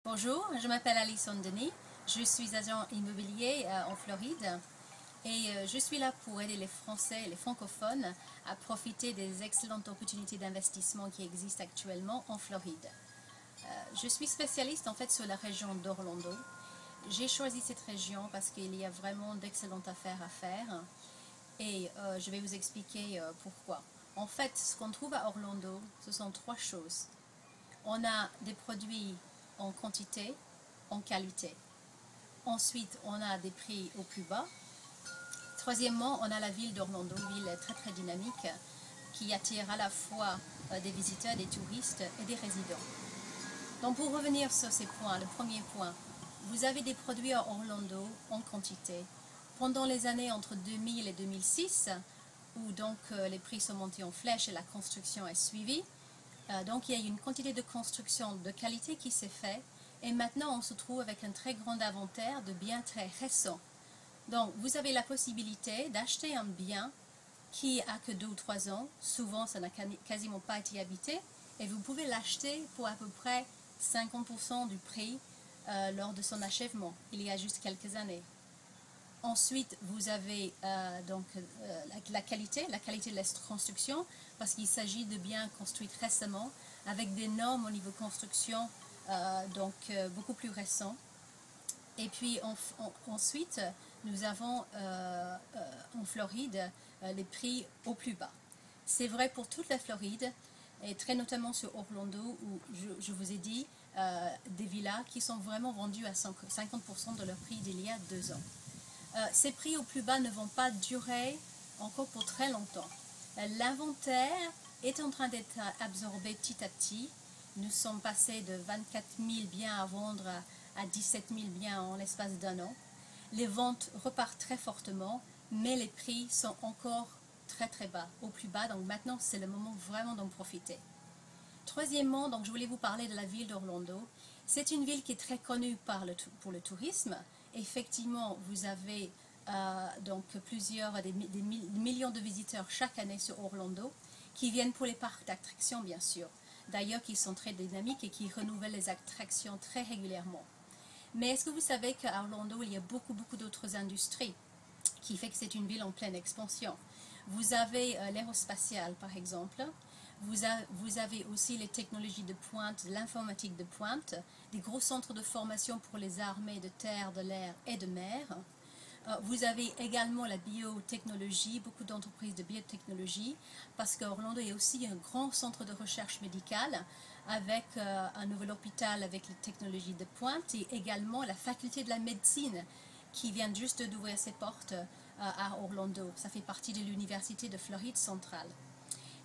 Bonjour, je m'appelle Alison Denis, je suis agent immobilier en Floride et je suis là pour aider les Français et les francophones à profiter des excellentes opportunités d'investissement qui existent actuellement en Floride. Je suis spécialiste en fait sur la région d'Orlando. J'ai choisi cette région parce qu'il y a vraiment d'excellentes affaires à faire et je vais vous expliquer pourquoi. En fait, ce qu'on trouve à Orlando, ce sont trois choses. On a des produits en quantité, en qualité. Ensuite, on a des prix au plus bas. Troisièmement, on a la ville d'Orlando, une ville très très dynamique qui attire à la fois des visiteurs, des touristes et des résidents. Donc pour revenir sur ces points, le premier point, vous avez des produits à Orlando en quantité. Pendant les années entre 2000 et 2006, où donc les prix sont montés en flèche et la construction est suivie, donc il y a eu une quantité de construction de qualité qui s'est faite et maintenant on se trouve avec un très grand inventaire de biens très récents. Donc vous avez la possibilité d'acheter un bien qui a que 2 ou 3 ans, souvent ça n'a quasiment pas été habité, et vous pouvez l'acheter pour à peu près 50% du prix lors de son achèvement, il y a juste quelques années. Ensuite, vous avez la qualité de la construction, parce qu'il s'agit de biens construits récemment, avec des normes au niveau construction beaucoup plus récents. Et puis ensuite, nous avons en Floride les prix au plus bas. C'est vrai pour toute la Floride, et très notamment sur Orlando, où je vous ai dit des villas qui sont vraiment vendues à 50% de leur prix d'il y a 2 ans. Ces prix au plus bas ne vont pas durer encore pour très longtemps. L'inventaire est en train d'être absorbé petit à petit. Nous sommes passés de 24 000 biens à vendre à 17 000 biens en l'espace d'un an. Les ventes repartent très fortement, mais les prix sont encore très très bas, au plus bas. Donc maintenant, c'est le moment vraiment d'en profiter. Troisièmement, donc je voulais vous parler de la ville d'Orlando. C'est une ville qui est très connue pour le tourisme. Effectivement, vous avez des millions de visiteurs chaque année sur Orlando qui viennent pour les parcs d'attractions, bien sûr. D'ailleurs, qui sont très dynamiques et qui renouvellent les attractions très régulièrement. Mais est-ce que vous savez qu'à Orlando, il y a beaucoup d'autres industries qui fait que c'est une ville en pleine expansion. Vous avez l'aérospatiale, par exemple. Vous avez aussi les technologies de pointe, l'informatique de pointe, des gros centres de formation pour les armées de terre, de l'air et de mer. Vous avez également la biotechnologie, beaucoup d'entreprises de biotechnologie, parce qu'Orlando est aussi un grand centre de recherche médicale avec un nouvel hôpital avec les technologies de pointe et également la faculté de la médecine qui vient juste d'ouvrir ses portes à Orlando. Ça fait partie de l'université de Floride centrale.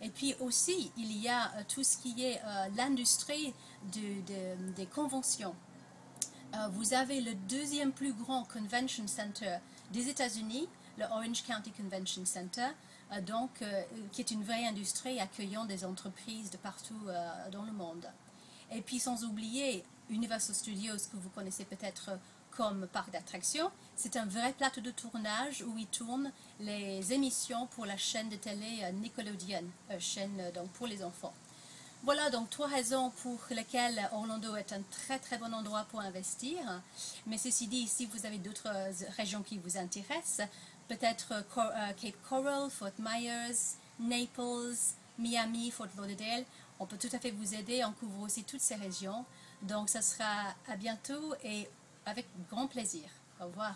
Et puis aussi, il y a tout ce qui est l'industrie des conventions. Vous avez le deuxième plus grand convention center des États-Unis, le Orange County Convention Center, qui est une vraie industrie accueillant des entreprises de partout dans le monde. Et puis sans oublier Universal Studios, que vous connaissez peut-être comme parc d'attractions. C'est un vrai plateau de tournage où ils tournent les émissions pour la chaîne de télé Nickelodeon, chaîne pour les enfants. Voilà donc 3 raisons pour lesquelles Orlando est un très très bon endroit pour investir. Mais ceci dit, si vous avez d'autres régions qui vous intéressent, peut-être Cape Coral, Fort Myers, Naples, Miami, Fort Lauderdale, on peut tout à fait vous aider, on couvre aussi toutes ces régions. Donc ça sera à bientôt et avec grand plaisir. Au revoir.